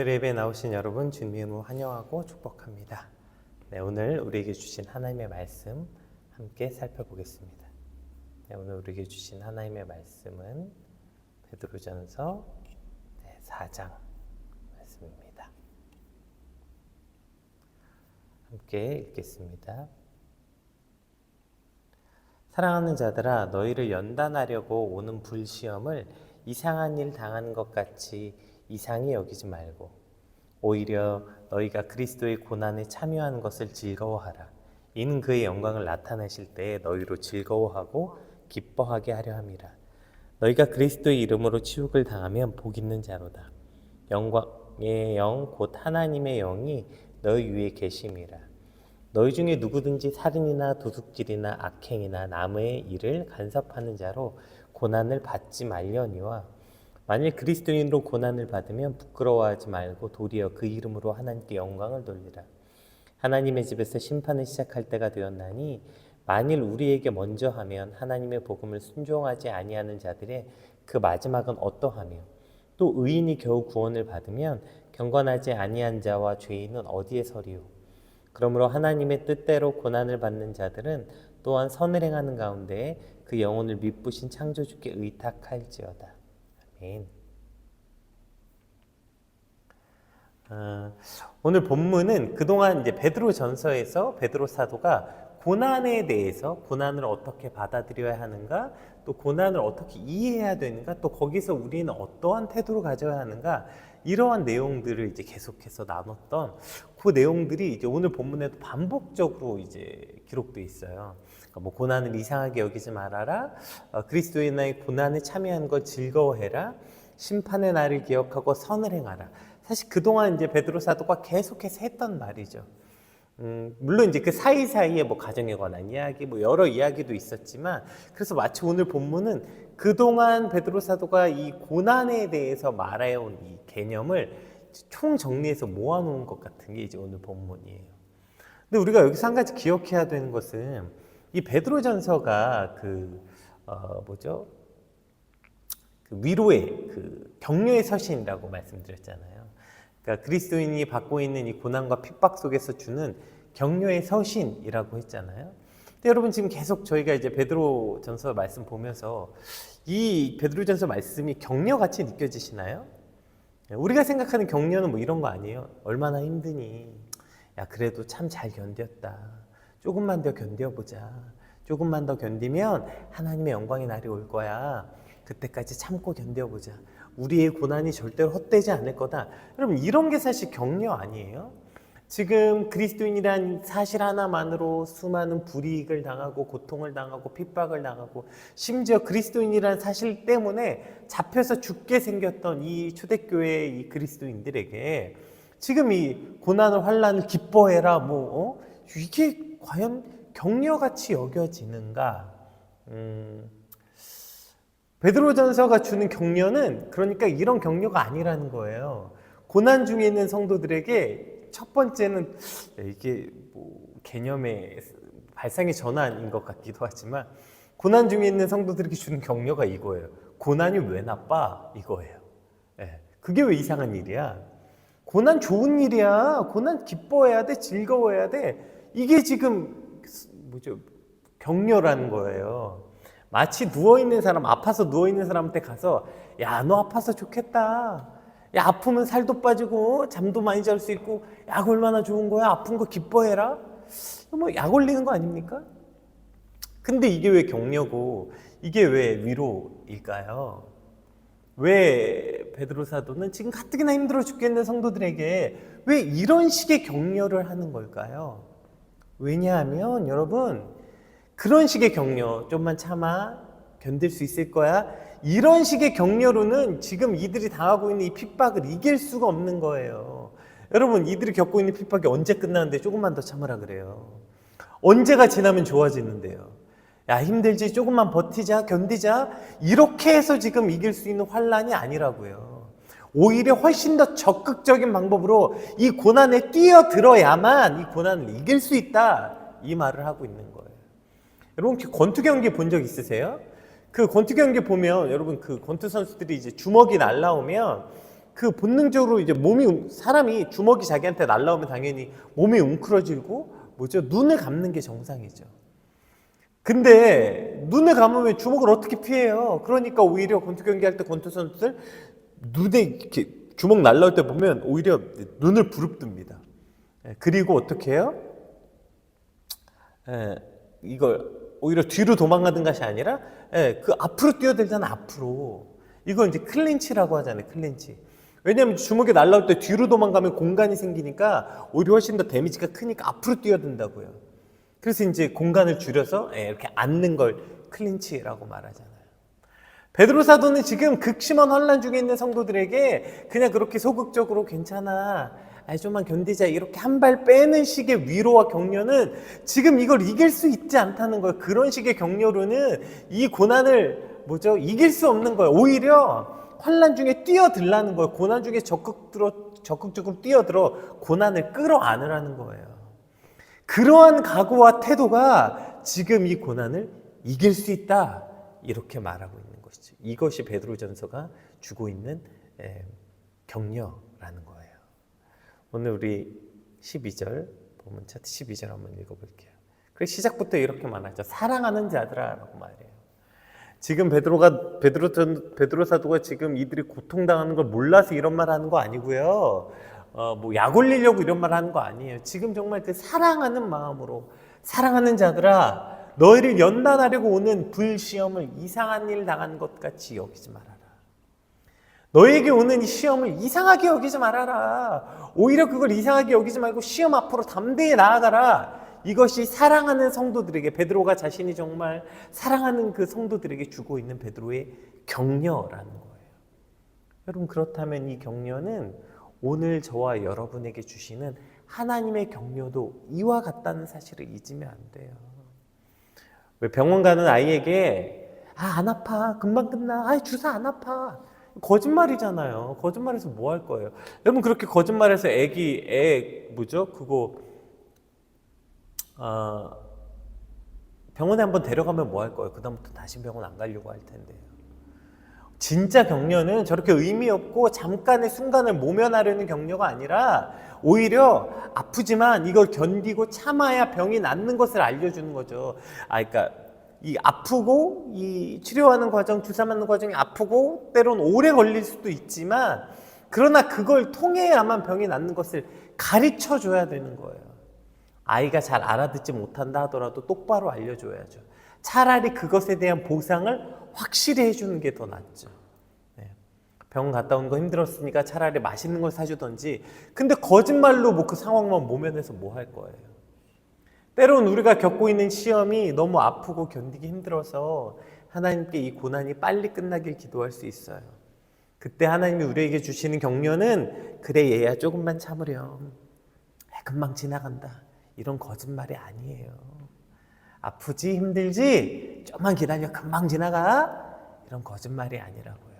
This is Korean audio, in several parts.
오늘 예배에 나오신 여러분 주님의 이름으로 환영하고 축복합니다. 네, 오늘 우리에게 주신 하나님의 말씀 함께 살펴보겠습니다. 네, 오늘 우리에게 주신 하나님의 말씀은 베드로전서 4장 말씀입니다. 함께 읽겠습니다. 사랑하는 자들아, 너희를 연단하려고 오는 불시험을 이상한 일 당하는 것 같이 이상히 여기지 말고 오히려 너희가 그리스도의 고난에 참여하는 것을 즐거워하라. 이는 그의 영광을 나타내실 때에 너희로 즐거워하고 기뻐하게 하려 함이라. 너희가 그리스도의 이름으로 치욕을 당하면 복 있는 자로다. 영광의 영 곧 하나님의 영이 너희 위에 계심이라. 너희 중에 누구든지 살인이나 도둑질이나 악행이나 남의 일을 간섭하는 자로 고난을 받지 말려니와 만일 그리스도인으로 고난을 받으면 부끄러워하지 말고 도리어 그 이름으로 하나님께 영광을 돌리라. 하나님의 집에서 심판을 시작할 때가 되었나니 만일 우리에게 먼저 하면 하나님의 복음을 순종하지 아니하는 자들의 그 마지막은 어떠하며 또 의인이 겨우 구원을 받으면 경건하지 아니한 자와 죄인은 어디에 서리요. 그러므로 하나님의 뜻대로 고난을 받는 자들은 또한 선을 행하는 가운데 그 영혼을 미쁘신 창조주께 의탁할지어다. 아멘. 오늘 본문은 그동안 이제 베드로전서에서 베드로 사도가 고난에 대해서 고난을 어떻게 받아들여야 하는가, 또 고난을 어떻게 이해해야 되는가, 또 거기서 우리는 어떠한 태도를 가져야 하는가, 이러한 내용들을 이제 계속해서 나눴던 그 내용들이 이제 오늘 본문에도 반복적으로 이제 기록되어 있어요. 그러니까 뭐 고난을 이상하게 여기지 말아라, 그리스도인의 고난에 참여하는 걸 즐거워해라, 심판의 날을 기억하고 선을 행하라. 사실 그동안 이제 베드로 사도가 계속해서 했던 말이죠. 물론 이제 그 사이사이에 뭐 가정에 관한 이야기, 뭐 여러 이야기도 있었지만, 그래서 마치 오늘 본문은 그동안 베드로 사도가 이 고난에 대해서 말해온 이 개념을 총 정리해서 모아놓은 것 같은 게 이제 오늘 본문이에요. 근데 우리가 여기서 한 가지 기억해야 되는 것은 이 베드로전서가 그 위로의 그 격려의 서신이라고 말씀드렸잖아요. 그러니까 그리스도인이 받고 있는 이 고난과 핍박 속에서 주는 격려의 서신이라고 했잖아요. 근데 여러분 지금 계속 저희가 이제 베드로전서 말씀 보면서 이 베드로전서 말씀이 격려같이 느껴지시나요? 우리가 생각하는 격려는 뭐 이런 거 아니에요. 얼마나 힘드니? 야, 그래도 참 잘 견뎠다. 조금만 더 견뎌보자. 조금만 더 견디면 하나님의 영광의 날이 올 거야. 그때까지 참고 견뎌보자. 우리의 고난이 절대로 헛되지 않을 거다. 여러분 이런 게 사실 격려 아니에요? 지금 그리스도인이란 사실 하나만으로 수많은 불이익을 당하고 고통을 당하고 핍박을 당하고 심지어 그리스도인이란 사실 때문에 잡혀서 죽게 생겼던 이 초대교회의 이 그리스도인들에게 지금 이 고난을 환난을 기뻐해라 이게 과연 격려같이 여겨지는가? 베드로전서가 주는 격려는 그러니까 이런 격려가 아니라는 거예요. 고난 중에 있는 성도들에게 첫 번째는 이게 뭐 개념의 발상의 전환인 것 같기도 하지만 고난 중에 있는 성도들에게 주는 격려가 이거예요. 고난이 왜 나빠? 이거예요. 그게 왜 이상한 일이야? 고난 좋은 일이야. 고난 기뻐해야 돼. 즐거워해야 돼. 이게 지금 격려라는 거예요. 마치 누워있는 사람, 아파서 누워있는 사람한테 가서 야, 너 아파서 좋겠다. 야, 아프면 살도 빠지고 잠도 많이 잘 수 있고 약 얼마나 좋은 거야. 아픈 거 기뻐해라. 뭐 약 올리는 거 아닙니까? 근데 이게 왜 격려고 이게 왜 위로일까요? 왜 베드로 사도는 지금 가뜩이나 힘들어 죽겠는 성도들에게 왜 이런 식의 격려를 하는 걸까요? 왜냐하면 여러분 그런 식의 격려, 좀만 참아, 견딜 수 있을 거야. 이런 식의 격려로는 지금 이들이 당하고 있는 이 핍박을 이길 수가 없는 거예요. 여러분, 이들이 겪고 있는 핍박이 언제 끝나는데 조금만 더 참으라 그래요. 언제가 지나면 좋아지는데요. 야, 힘들지, 조금만 버티자, 견디자. 이렇게 해서 지금 이길 수 있는 환난이 아니라고요. 오히려 훨씬 더 적극적인 방법으로 이 고난에 뛰어들어야만 이 고난을 이길 수 있다. 이 말을 하고 있는 거예요. 여러분 권투 경기 본 적 있으세요? 그 권투 경기 보면 여러분 그 권투 선수들이 이제 주먹이 날라오면 그 본능적으로 이제 사람이 주먹이 자기한테 날라오면 당연히 몸이 웅크러지고 눈을 감는 게 정상이죠. 근데 눈을 감으면 주먹을 어떻게 피해요? 그러니까 오히려 권투 경기할 때 권투 선수들 눈에 이렇게 주먹 날라올 때 보면 오히려 눈을 부릅뜨입니다. 그리고 어떻게 해요? 이걸 오히려 뒤로 도망가는 것이 아니라 그 앞으로 뛰어들잖아. 앞으로. 이거 이제 클린치라고 하잖아요. 클린치. 왜냐하면 주먹이 날라올 때 뒤로 도망가면 공간이 생기니까 오히려 훨씬 더 데미지가 크니까 앞으로 뛰어든다고요. 그래서 이제 공간을 줄여서 이렇게 앉는 걸 클린치라고 말하잖아요. 베드로 사도는 지금 극심한 환난 중에 있는 성도들에게 그냥 그렇게 소극적으로 괜찮아, 좀만 견디자, 이렇게 한 발 빼는 식의 위로와 격려는 지금 이걸 이길 수 있지 않다는 거예요. 그런 식의 격려로는 이 고난을 이길 수 없는 거예요. 오히려 환난 중에 뛰어들라는 거예요. 고난 중에 적극적으로 뛰어들어 고난을 끌어안으라는 거예요. 그러한 각오와 태도가 지금 이 고난을 이길 수 있다, 이렇게 말하고 있는 것이죠. 이것이 베드로전서가 주고 있는 격려라는 거예요. 오늘 우리 12절 본문 차트 12절 한번 읽어볼게요. 그래서 시작부터 이렇게 말하죠. 사랑하는 자들아 라고 말해요. 지금 베드로 사도가 지금 이들이 고통당하는 걸 몰라서 이런 말 하는 거 아니고요. 약 올리려고 이런 말 하는 거 아니에요. 지금 정말 그 사랑하는 마음으로, 사랑하는 자들아, 너희를 연단하려고 오는 불시험을 이상한 일 당한 것 같이 여기지 말아라. 너희에게 오는 이 시험을 이상하게 여기지 말아라. 오히려 그걸 이상하게 여기지 말고 시험 앞으로 담대히 나아가라. 이것이 사랑하는 성도들에게, 베드로가 자신이 정말 사랑하는 그 성도들에게 주고 있는 베드로의 격려라는 거예요. 여러분, 그렇다면 이 격려는 오늘 저와 여러분에게 주시는 하나님의 격려도 이와 같다는 사실을 잊으면 안 돼요. 왜 병원 가는 아이에게 안 아파, 금방 끝나, 주사 안 아파, 거짓말이잖아요. 거짓말해서 뭐 할 거예요? 여러분, 그렇게 거짓말해서 병원에 한번 데려가면 뭐 할 거예요? 그다음부터 다시 병원 안 가려고 할 텐데요. 진짜 격려는 저렇게 의미 없고 잠깐의 순간을 모면하려는 격려가 아니라 오히려 아프지만 이걸 견디고 참아야 병이 낫는 것을 알려주는 거죠. 그러니까 이 아프고 이 치료하는 과정, 주사 맞는 과정이 아프고 때론 오래 걸릴 수도 있지만, 그러나 그걸 통해야만 병이 낫는 것을 가르쳐 줘야 되는 거예요. 아이가 잘 알아듣지 못한다 하더라도 똑바로 알려줘야죠. 차라리 그것에 대한 보상을 확실히 해주는 게 더 낫죠. 병원 갔다 온 거 힘들었으니까 차라리 맛있는 걸 사주던지. 근데 거짓말로 그 상황만 모면해서 뭐 할 거예요? 때론 우리가 겪고 있는 시험이 너무 아프고 견디기 힘들어서 하나님께 이 고난이 빨리 끝나길 기도할 수 있어요. 그때 하나님이 우리에게 주시는 격려는 그래 얘야 조금만 참으렴, 금방 지나간다, 이런 거짓말이 아니에요. 아프지 힘들지 좀만 기다려 금방 지나가, 이런 거짓말이 아니라고요.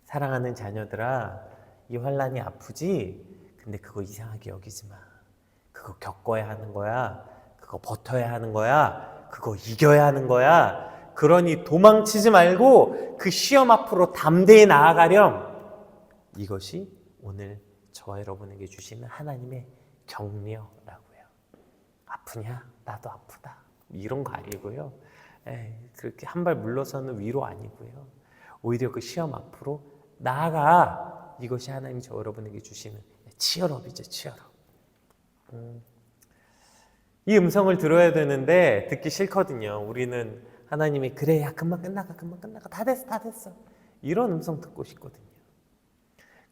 사랑하는 자녀들아, 이 환난이 아프지? 근데 그거 이상하게 여기지 마. 그거 겪어야 하는 거야. 그거 버텨야 하는 거야. 그거 이겨야 하는 거야. 그러니 도망치지 말고 그 시험 앞으로 담대히 나아가렴. 이것이 오늘 저와 여러분에게 주시는 하나님의 격려라고요. 아프냐? 나도 아프다, 이런 거 아니고요. 그렇게 한 발 물러서는 위로 아니고요. 오히려 그 시험 앞으로 나아가. 이것이 하나님이 저 여러분에게 주시는 치열업이죠. 치열업. 이 음성을 들어야 되는데 듣기 싫거든요. 우리는 하나님이 그래 야 금방 끝나가 다 됐어 이런 음성 듣고 싶거든요.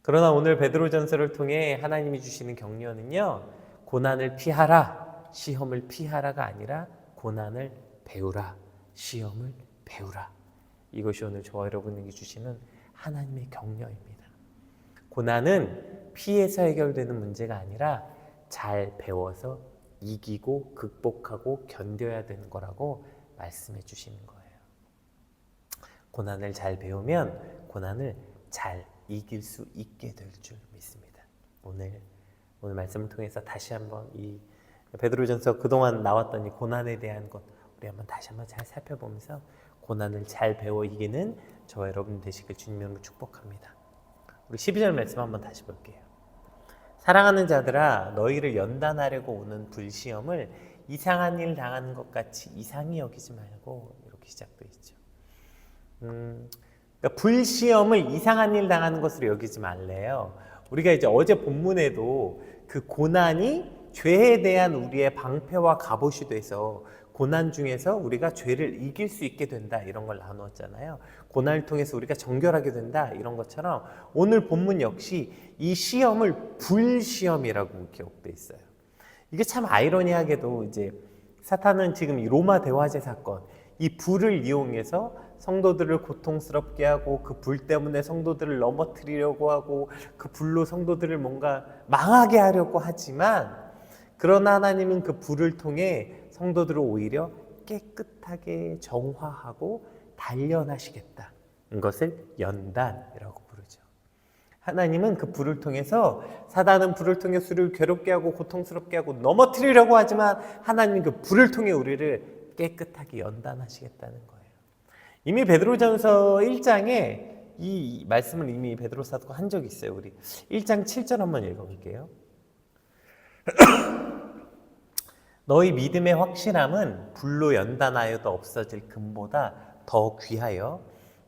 그러나 오늘 베드로전서를 통해 하나님이 주시는 격려는요, 고난을 피하라, 시험을 피하라가 아니라 고난을 배우라, 시험을 배우라. 이것이 오늘 저와 여러분에게 주시는 하나님의 격려입니다. 고난은 피해서 해결되는 문제가 아니라 잘 배워서 이기고 극복하고 견뎌야 되는 거라고 말씀해 주시는 거예요. 고난을 잘 배우면 고난을 잘 이길 수 있게 될 줄 믿습니다. 오늘 말씀을 통해서 다시 한번 이 베드로전서 그동안 나왔던 이 고난에 대한 것 우리 다시 한번 잘 살펴보면서 고난을 잘 배워 이기는 저와 여러분 되시길 주님의 이름으로 축복합니다. 우리 12절 말씀 한번 다시 볼게요. 사랑하는 자들아 너희를 연단하려고 오는 불시험을 이상한 일 당하는 것 같이 이상히 여기지 말고, 이렇게 시작되어 있죠. 그러니까 불시험을 이상한 일 당하는 것으로 여기지 말래요. 우리가 이제 어제 본문에도 그 고난이 죄에 대한 우리의 방패와 갑옷이 돼서 고난 중에서 우리가 죄를 이길 수 있게 된다, 이런 걸 나누었잖아요. 고난을 통해서 우리가 정결하게 된다, 이런 것처럼 오늘 본문 역시 이 시험을 불시험이라고 기록되어 있어요. 이게 참 아이러니하게도 이제 사탄은 지금 이 로마 대화제 사건, 이 불을 이용해서 성도들을 고통스럽게 하고 그 불 때문에 성도들을 넘어뜨리려고 하고 그 불로 성도들을 뭔가 망하게 하려고 하지만, 그러나 하나님은 그 불을 통해 성도들을 오히려 깨끗하게 정화하고 단련하시겠다. 이것을 연단이라고 부르죠. 하나님은 그 불을 통해서, 사단은 불을 통해 우리를 괴롭게 하고 고통스럽게 하고 넘어뜨리려고 하지만 하나님은 그 불을 통해 우리를 깨끗하게 연단하시겠다는 거예요. 이미 베드로전서 1장에 이 말씀을 이미 베드로 사도가 한 적이 있어요. 우리 1장 7절 한번 읽어볼게요. 너희 믿음의 확실함은 불로 연단하여도 없어질 금보다 더 귀하여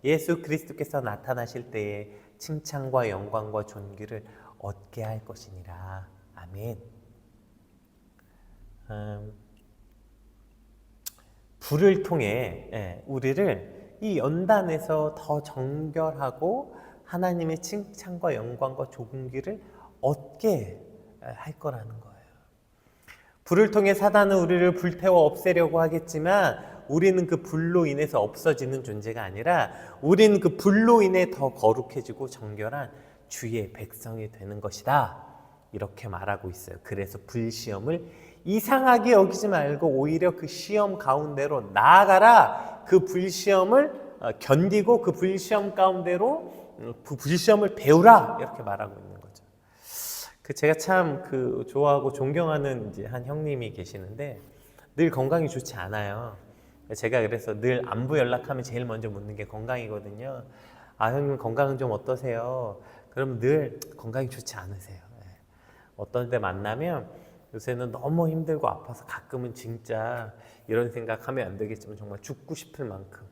예수 그리스도께서 나타나실 때에 칭찬과 영광과 존귀를 얻게 할 것이니라. 아멘. 불을 통해 우리를 이 연단에서 더 정결하고 하나님의 칭찬과 영광과 존귀를 얻게 할 거라는 거예요. 불을 통해 사단은 우리를 불태워 없애려고 하겠지만 우리는 그 불로 인해서 없어지는 존재가 아니라 우리는 그 불로 인해 더 거룩해지고 정결한 주의 백성이 되는 것이다, 이렇게 말하고 있어요. 그래서 불시험을 이상하게 여기지 말고 오히려 그 시험 가운데로 나아가라. 그 불시험을 견디고 그 불시험 가운데로 그 불시험을 배우라, 이렇게 말하고 있는 거죠. 제가 참 좋아하고 존경하는 이제 한 형님이 계시는데 늘 건강이 좋지 않아요. 제가 그래서 늘 안부 연락하면 제일 먼저 묻는 게 건강이거든요. 아, 형님 건강은 좀 어떠세요? 그럼 늘 건강이 좋지 않으세요. 어떤 때 만나면 요새는 너무 힘들고 아파서 가끔은 진짜 이런 생각하면 안 되겠지만 정말 죽고 싶을 만큼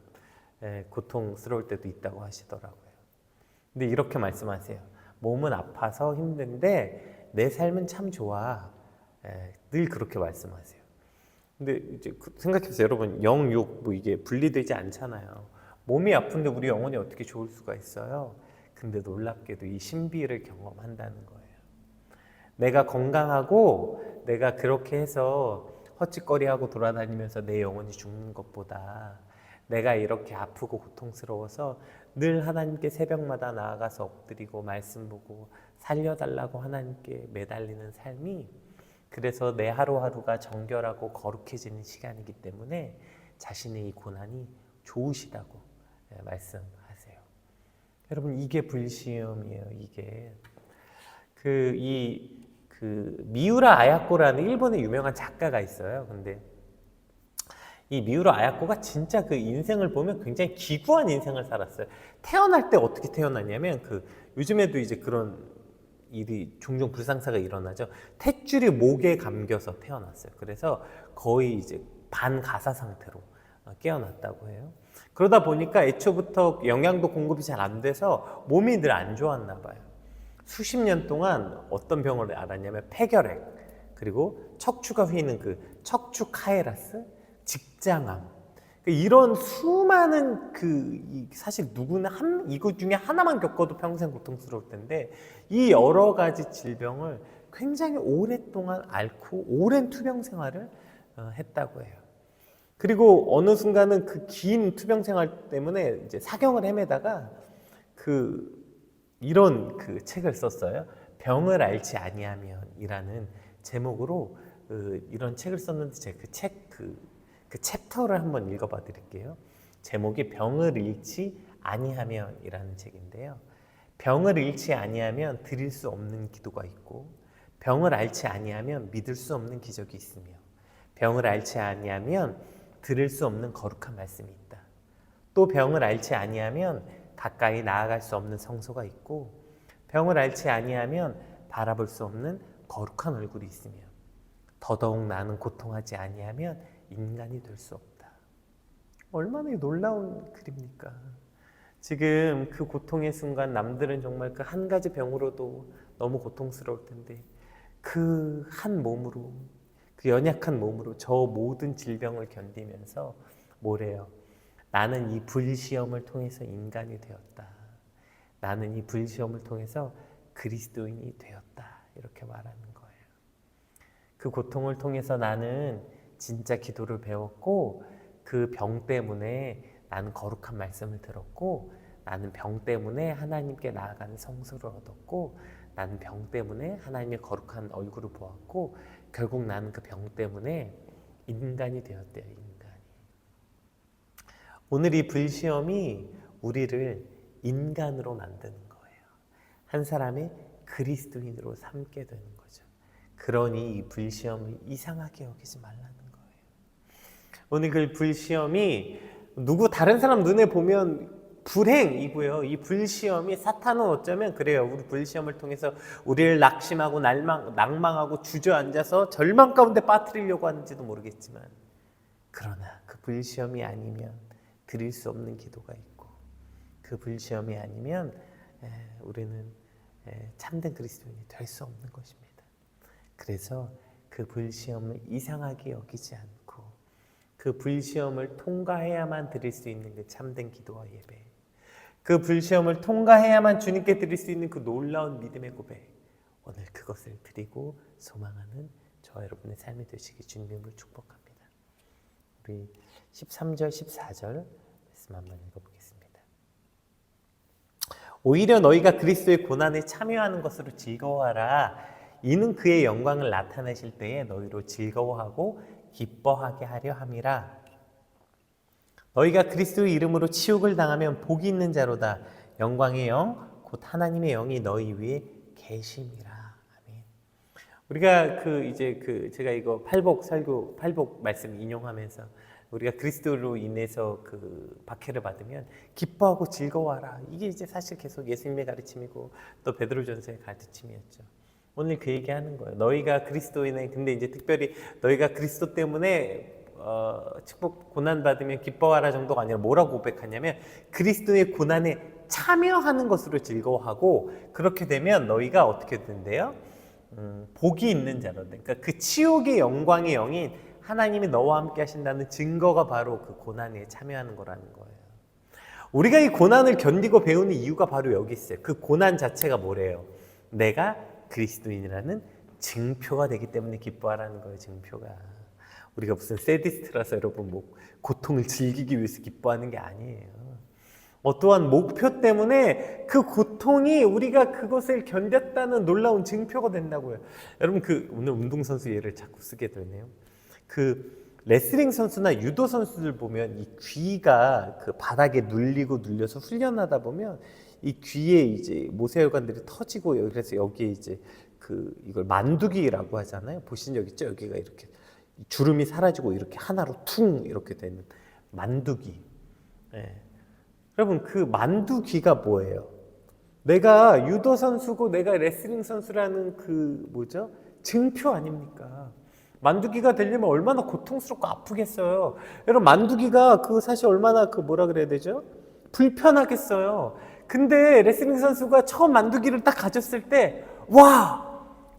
고통스러울 때도 있다고 하시더라고요. 근데 이렇게 말씀하세요. 몸은 아파서 힘든데 내 삶은 참 좋아. 늘 그렇게 말씀하세요. 근데 이제 생각해보세요. 여러분, 영, 육 이게 분리되지 않잖아요. 몸이 아픈데 우리 영혼이 어떻게 좋을 수가 있어요? 근데 놀랍게도 이 신비를 경험한다는 거예요. 내가 건강하고 내가 그렇게 해서 헛짓거리하고 돌아다니면서 내 영혼이 죽는 것보다 내가 이렇게 아프고 고통스러워서 늘 하나님께 새벽마다 나아가서 엎드리고 말씀 보고 살려달라고 하나님께 매달리는 삶이, 그래서 내 하루하루가 정결하고 거룩해지는 시간이기 때문에 자신의 이 고난이 좋으시다고 말씀하세요. 여러분, 이게 불시험이에요. 이게 미우라 아야코라는 일본의 유명한 작가가 있어요. 근데 이 미우라 아야코가 진짜 그 인생을 보면 굉장히 기구한 인생을 살았어요. 태어날 때 어떻게 태어났냐면 요즘에도 이제 그런 일이 종종 불상사가 일어나죠. 탯줄이 목에 감겨서 태어났어요. 그래서 거의 이제 반가사 상태로 깨어났다고 해요. 그러다 보니까 애초부터 영양도 공급이 잘 안 돼서 몸이 늘 안 좋았나 봐요. 수십 년 동안 어떤 병을 앓았냐면 폐결핵, 그리고 척추가 휘는 척추 카이라스, 직장암, 이런 수많은 사실 누구나 이것 중에 하나만 겪어도 평생 고통스러울 텐데 이 여러 가지 질병을 굉장히 오랫동안 앓고 오랜 투병 생활을 했다고 해요. 그리고 어느 순간은 그 긴 투병 생활 때문에 이제 사경을 헤매다가 이런 책을 썼어요. 병을 앓지 아니하면이라는 제목으로 이런 책을 썼는데 제가 그 챕터를 한번 읽어봐 드릴게요. 제목이 병을 잃지 아니하면이라는 책인데요. 병을 잃지 아니하면 드릴 수 없는 기도가 있고, 병을 앓지 아니하면 믿을 수 없는 기적이 있으며, 병을 앓지 아니하면 들을 수 없는 거룩한 말씀이 있다. 또 병을 앓지 아니하면 가까이 나아갈 수 없는 성소가 있고, 병을 앓지 아니하면 바라볼 수 없는 거룩한 얼굴이 있으며 더더욱 나는 고통하지 아니하면 인간이 될 수 없다. 얼마나 놀라운 글입니까? 지금 그 고통의 순간 남들은 정말 그 한 가지 병으로도 너무 고통스러울 텐데 그 한 몸으로, 그 연약한 몸으로 저 모든 질병을 견디면서 뭐래요? 나는 이 불시험을 통해서 인간이 되었다. 나는 이 불시험을 통해서 그리스도인이 되었다. 이렇게 말하는 거예요. 그 고통을 통해서 나는 진짜 기도를 배웠고 그 병 때문에 나는 거룩한 말씀을 들었고 나는 병 때문에 하나님께 나아가는 성수를 얻었고 나는 병 때문에 하나님의 거룩한 얼굴을 보았고 결국 나는 그 병 때문에 인간이 되었대요. 인간이. 오늘 이 불시험이 우리를 인간으로 만드는 거예요. 한 사람의 그리스도인으로 삼게 되는 거죠. 그러니 이 불시험을 이상하게 여기지 말라는 거예요. 오늘 그 불시험이 다른 사람 눈에 보면 불행이고요. 이 불시험이 사탄은 어쩌면 그래요. 우리 불시험을 통해서 우리를 낙심하고 낭망하고 주저앉아서 절망 가운데 빠뜨리려고 하는지도 모르겠지만 그러나 그 불시험이 아니면 드릴 수 없는 기도가 있고 그 불시험이 아니면 우리는 참된 그리스도인이 될 수 없는 것입니다. 그래서 그 불시험을 이상하게 여기지 않고 그 불시험을 통과해야만 드릴 수 있는 그 참된 기도와 예배, 그 불시험을 통과해야만 주님께 드릴 수 있는 그 놀라운 믿음의 고백, 오늘 그것을 드리고 소망하는 저와 여러분의 삶이 되시기 주님으로 축복합니다. 우리 13절, 14절 말씀 한번 읽어보겠습니다. 오히려 너희가 그리스도의 고난에 참여하는 것으로 즐거워하라. 이는 그의 영광을 나타내실 때에 너희로 즐거워하고 기뻐하게 하려 함이라. 너희가 그리스도의 이름으로 치욕을 당하면 복이 있는 자로다. 영광의 영 곧 하나님의 영이 너희 위에 계심이라. 아멘. 우리가 제가 이거 팔복 말씀 인용하면서 우리가 그리스도로 인해서 그 박해를 받으면 기뻐하고 즐거워하라. 이게 이제 사실 계속 예수님의 가르침이고 또 베드로전서의 가르침이었죠. 오늘 그 얘기하는 거예요. 너희가 그리스도인의, 근데 이제 특별히 너희가 그리스도 때문에 축복 고난 받으면 기뻐하라 정도가 아니라 뭐라고 고백하냐면 그리스도의 고난에 참여하는 것으로 즐거워하고 그렇게 되면 너희가 어떻게 된대요? 복이 있는 자로. 그러니까 그 치욕의 영광의 영인 하나님이 너와 함께 하신다는 증거가 바로 그 고난에 참여하는 거라는 거예요. 우리가 이 고난을 견디고 배우는 이유가 바로 여기 있어요. 그 고난 자체가 뭐래요? 내가 그리스도인이라는 증표가 되기 때문에 기뻐하라는 거예요. 증표가. 우리가 무슨 세디스트라서 여러분 고통을 즐기기 위해서 기뻐하는 게 아니에요. 어떠한 목표 때문에 그 고통이 우리가 그것을 견뎠다는 놀라운 증표가 된다고요. 여러분 오늘 운동선수 예를 자꾸 쓰게 되네요. 레슬링 선수나 유도 선수들 보면 이 귀가 그 바닥에 눌려서 훈련하다 보면 이 귀에 이제 모세혈관들이 터지고 그래서 여기에 이제 이걸 만두기라고 하잖아요. 보신 적 있죠? 여기가 이렇게 주름이 사라지고 이렇게 하나로 퉁 이렇게 되는 만두기. 예. 여러분 그 만두기가 뭐예요? 내가 유도 선수고 내가 레슬링 선수라는 증표 아닙니까? 만두기가 되려면 얼마나 고통스럽고 아프겠어요. 여러분 만두기가 사실 얼마나 뭐라 그래야 되죠? 불편하겠어요. 근데 레슬링 선수가 처음 만두기를 딱 가졌을 때 와!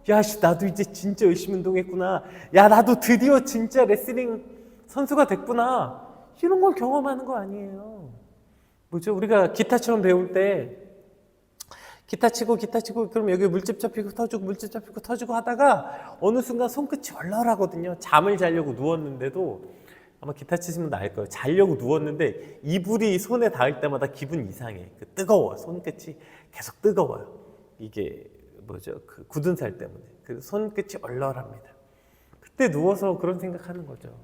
야, 나도 이제 진짜 열심히 운동했구나. 야, 나도 드디어 진짜 레슬링 선수가 됐구나. 이런 걸 경험하는 거 아니에요. 우리가 기타 처음 배울 때 기타 치고 그럼 여기 물집 잡히고 터지고 하다가 어느 순간 손끝이 얼얼하거든요. 잠을 자려고 누웠는데도 아마 기타 치시면 알 거예요. 자려고 누웠는데 이불이 손에 닿을 때마다 기분이 이상해. 뜨거워. 손끝이 계속 뜨거워요. 이게 굳은 살 때문에. 그래서 손끝이 얼얼합니다. 그때 누워서 그런 생각하는 거죠.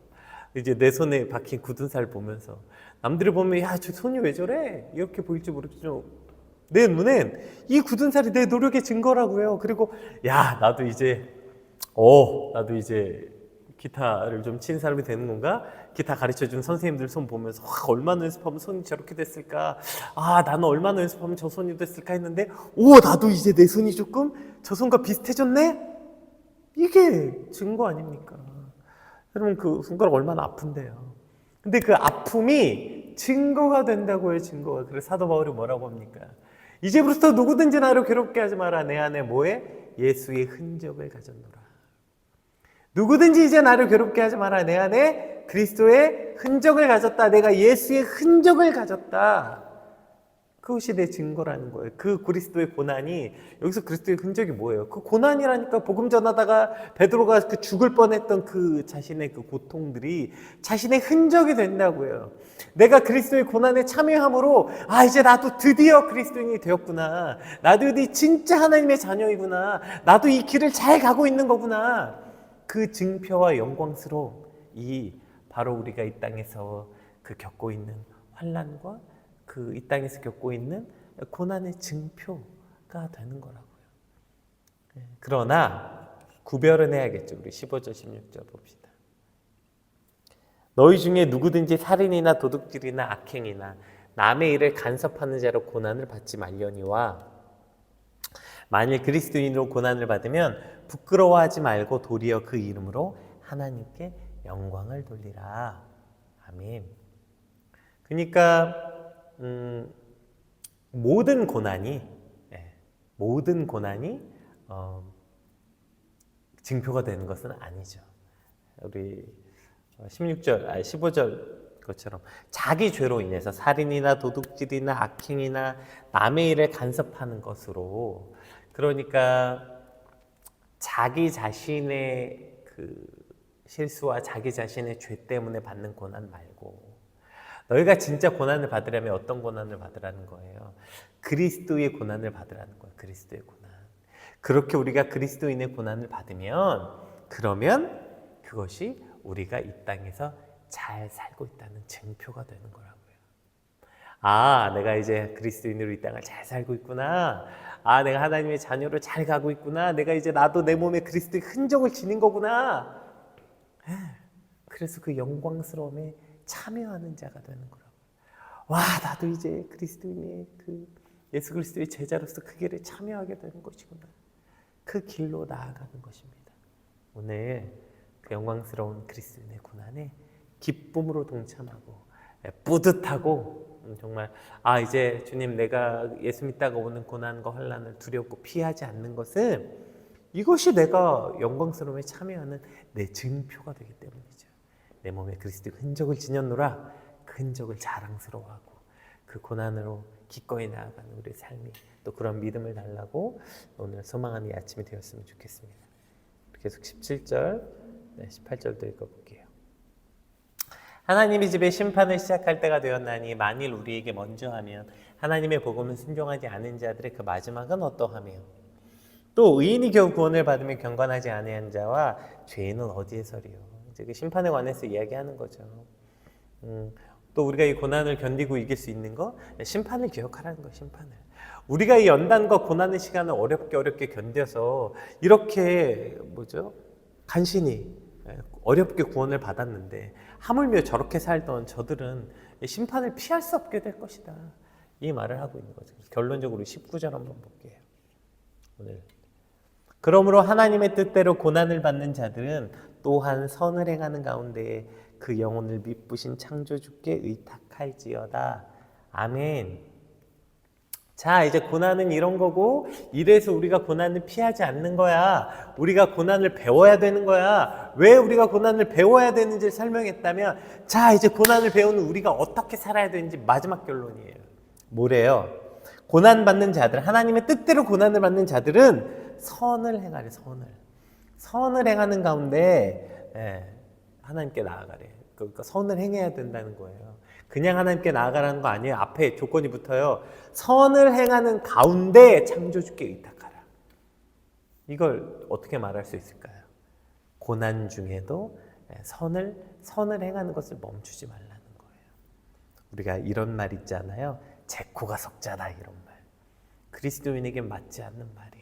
이제 내 손에 박힌 굳은 살 보면서 남들이 보면 야, 저 손이 왜 저래? 이렇게 보일지 모르겠지만 내 눈엔 이 굳은 살이 내 노력의 증거라고요. 그리고 야, 나도 이제 기타를 좀 치는 사람이 되는 건가? 기타 가르쳐준 선생님들 손 보면서 얼마나 연습하면 손이 저렇게 됐을까? 나는 얼마나 연습하면 저 손이 됐을까 했는데 나도 이제 내 손이 조금 저 손과 비슷해졌네? 이게 증거 아닙니까? 여러분 그 손가락 얼마나 아픈데요. 근데 그 아픔이 증거가 된다고요. 증거가. 그래서 사도 바울이 뭐라고 합니까? 이제부터 누구든지 나를 괴롭게 하지 마라. 내 안에 뭐에? 예수의 흔적을 가졌노라. 누구든지 이제 나를 괴롭게 하지 마라. 내 안에 그리스도의 흔적을 가졌다. 내가 예수의 흔적을 가졌다. 그것이 내 증거라는 거예요. 그 그리스도의 고난이, 여기서 그리스도의 흔적이 뭐예요? 그 고난이라니까. 복음 전하다가 베드로가 그 죽을 뻔했던 그 자신의 그 고통들이 자신의 흔적이 된다고요. 내가 그리스도의 고난에 참여함으로 이제 나도 드디어 그리스도인이 되었구나. 나도 진짜 하나님의 자녀이구나. 나도 이 길을 잘 가고 있는 거구나. 그 증표와 영광스러움, 이 바로 우리가 이 땅에서 그 겪고 있는 환난과 그 이 땅에서 겪고 있는 고난의 증표가 되는 거라고요. 그러나 구별은 해야겠죠. 우리 15절 16절 봅시다. 너희 중에 누구든지 살인이나 도둑질이나 악행이나 남의 일을 간섭하는 자로 고난을 받지 말려니와 만일 그리스도인으로 고난을 받으면 부끄러워하지 말고 도리어 그 이름으로 하나님께 영광을 돌리라. 아멘. 그러니까 모든 고난이 증표가 되는 것은 아니죠. 우리 15절 것처럼 자기 죄로 인해서 살인이나 도둑질이나 악행이나 남의 일을 간섭하는 것으로, 그러니까 자기 자신의 그 실수와 자기 자신의 죄 때문에 받는 고난 말고, 너희가 진짜 고난을 받으려면 어떤 고난을 받으라는 거예요? 그리스도의 고난을 받으라는 거예요. 그리스도의 고난. 그렇게 우리가 그리스도인의 고난을 받으면, 그러면 그것이 우리가 이 땅에서 잘 살고 있다는 증표가 되는 거라고요. 내가 이제 그리스도인으로 이 땅을 잘 살고 있구나. 내가 하나님의 자녀로 잘 가고 있구나. 내가 이제 나도 내 몸에 그리스도의 흔적을 지닌 거구나. 그래서 그 영광스러움에 참여하는 자가 되는 거라고요. 나도 이제 그리스도인의 그 예수 그리스도의 제자로서 그 길에 참여하게 되는 것이구나. 그 길로 나아가는 것입니다. 오늘 그 영광스러운 그리스도인의 고난에 기쁨으로 동참하고 뿌듯하고 정말 이제 주님, 내가 예수 믿다가 오는 고난과 환난을 두렵고 피하지 않는 것은 이것이 내가 영광스러움에 참여하는 내 증표가 되기 때문이죠. 내 몸에 그리스도의 흔적을 지녔노라. 그 흔적을 자랑스러워하고 그 고난으로 기꺼이 나아가는 우리의 삶이, 또 그런 믿음을 달라고 오늘 소망하는 이 아침이 되었으면 좋겠습니다. 계속 17절, 18절도 읽어볼게요. 하나님의 집에 심판을 시작할 때가 되었나니 만일 우리에게 먼저 하면 하나님의 복음은 순종하지 않은 자들의 그 마지막은 어떠하며, 또 의인이 겨우 구원을 받으며 경건하지 아니한 자와 죄인은 어디에 서리요. 이제 그 심판에 관해서 이야기하는 거죠. 또 우리가 이 고난을 견디고 이길 수 있는 거, 심판을 기억하라는 거예요. 심판을. 우리가 이 연단과 고난의 시간을 어렵게 견뎌서 이렇게 간신히 어렵게 구원을 받았는데, 하물며 저렇게 살던 저들은 심판을 피할 수 없게 될 것이다. 이 말을 하고 있는 거죠. 결론적으로 19절 한번 볼게요. 오늘. 그러므로 하나님의 뜻대로 고난을 받는 자들은 또한 선을 행하는 가운데 그 영혼을 미쁘신 창조주께 의탁할지어다. 아멘. 자, 이제 고난은 이런 거고, 이래서 우리가 고난을 피하지 않는 거야. 우리가 고난을 배워야 되는 거야. 왜 우리가 고난을 배워야 되는지 설명했다면, 자, 이제 고난을 배우는 우리가 어떻게 살아야 되는지 마지막 결론이에요. 뭐래요? 고난받는 자들, 하나님의 뜻대로 고난을 받는 자들은 선을 행하래. 선을 행하는 가운데 하나님께 나아가래. 그러니까 선을 행해야 된다는 거예요. 그냥 하나님께 나아가라는 거 아니에요. 앞에 조건이 붙어요. 선을 행하는 가운데 창조주께 의탁하라. 이걸 어떻게 말할 수 있을까요? 고난 중에도 선을 행하는 것을 멈추지 말라는 거예요. 우리가 이런 말 있잖아요. 제 코가 석자다, 이런 말. 그리스도인에게 맞지 않는 말이에요.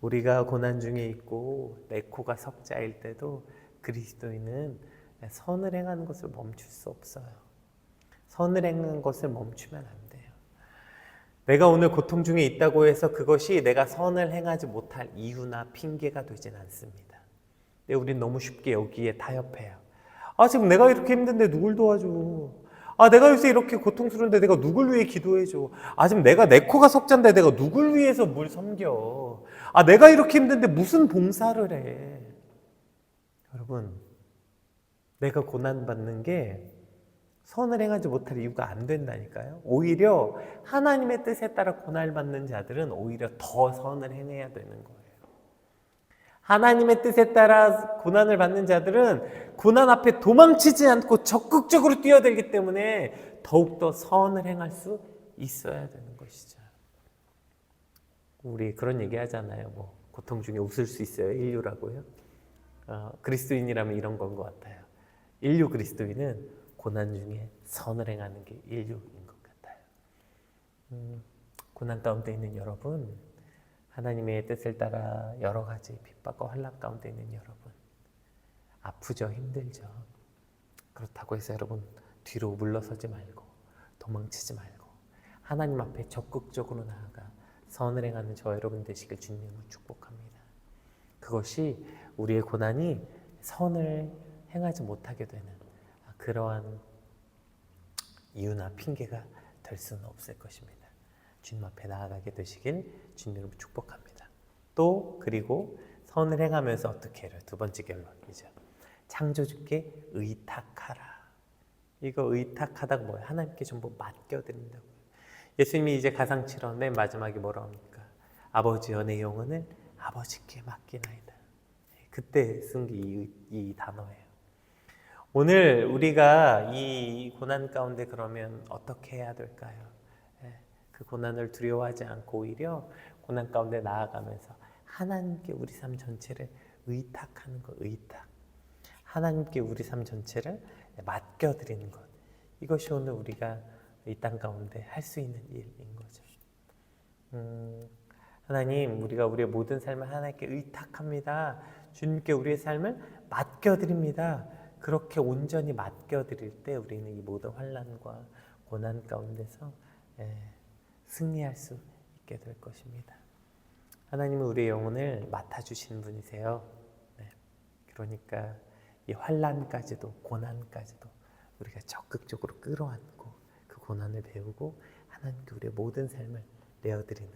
우리가 고난 중에 있고 내 코가 석자일 때도 그리스도인은 선을 행하는 것을 멈출 수 없어요. 선을 행하는 것을 멈추면 안 돼요. 내가 오늘 고통 중에 있다고 해서 그것이 내가 선을 행하지 못할 이유나 핑계가 되진 않습니다. 근데 우린 너무 쉽게 여기에 타협해요. 지금 내가 이렇게 힘든데 누굴 도와줘? 내가 요새 이렇게 고통스러운데 내가 누굴 위해 기도해줘? 지금 내가 내 코가 석잔데 내가 누굴 위해서 뭘 섬겨? 내가 이렇게 힘든데 무슨 봉사를 해? 여러분, 내가 고난받는 게 선을 행하지 못할 이유가 안 된다니까요. 오히려 하나님의 뜻에 따라 고난을 받는 자들은 오히려 더 선을 행해야 되는 거예요. 하나님의 뜻에 따라 고난을 받는 자들은 고난 앞에 도망치지 않고 적극적으로 뛰어들기 때문에 더욱더 선을 행할 수 있어야 되는 것이죠. 우리 그런 얘기 하잖아요. 고통 중에 웃을 수 있어요. 인류라고요. 그리스도인이라면 이런 건 것 같아요. 인류 그리스도인은 고난 중에 선을 행하는 게 인류인 것 같아요. 고난 가운데 있는 여러분, 하나님의 뜻을 따라 여러 가지 핍박과 환난 가운데 있는 여러분, 아프죠, 힘들죠. 그렇다고 해서 여러분 뒤로 물러서지 말고 도망치지 말고 하나님 앞에 적극적으로 나아가 선을 행하는 저 여러분 되시길 주님으로 축복합니다. 그것이 우리의 고난이 선을 행하지 못하게 되는 그러한 이유나 핑계가 될 수는 없을 것입니다. 주님 앞에 나아가게 되시길 주님으로 축복합니다. 또 그리고 선을 행하면서 어떻게 해요? 두 번째 결론이죠. 창조주께 의탁하라. 이거 의탁하다가 뭐예요? 하나님께 전부 맡겨드린다고요. 예수님이 이제 가상칠언 맨 마지막에 뭐라 합니까? 아버지여 내 영혼을 아버지께 맡기나이다. 그때 쓴 게 이 단어예요. 오늘 우리가 이 고난 가운데 그러면 어떻게 해야 될까요? 그 고난을 두려워하지 않고 오히려 고난 가운데 나아가면서 하나님께 우리 삶 전체를 의탁하는 것, 의탁. 하나님께 우리 삶 전체를 맡겨드리는 것. 이것이 오늘 우리가 이 땅 가운데 할 수 있는 일인 거죠. 하나님, 우리가 우리의 모든 삶을 하나님께 의탁합니다. 주님께 우리의 삶을 맡겨드립니다. 그렇게 온전히 맡겨드릴 때 우리는 이 모든 환난과 고난 가운데서 승리할 수 있게 될 것입니다. 하나님은 우리의 영혼을 맡아주신 분이세요. 그러니까 이 환난까지도 고난까지도 우리가 적극적으로 끌어안고 그 고난을 배우고 하나님께 우리의 모든 삶을 내어드리는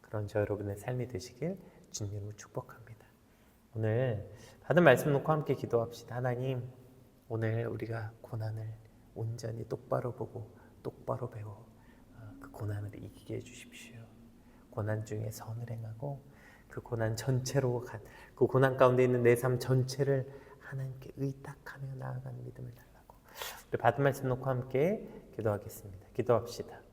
그런 저 여러분의 삶이 되시길 주님으로 축복합니다. 오늘 받은 말씀 놓고 함께 기도합시다. 하나님, 오늘 우리가 고난을 온전히 똑바로 보고 똑바로 배워 그 고난을 이기게 해주십시오. 고난 중에 선을 행하고 그 고난 전체로 그 고난 가운데 있는 내 삶 전체를 하나님께 의탁하며 나아가는 믿음을 달라고 우리 받은 말씀 놓고 함께 기도하겠습니다. 기도합시다.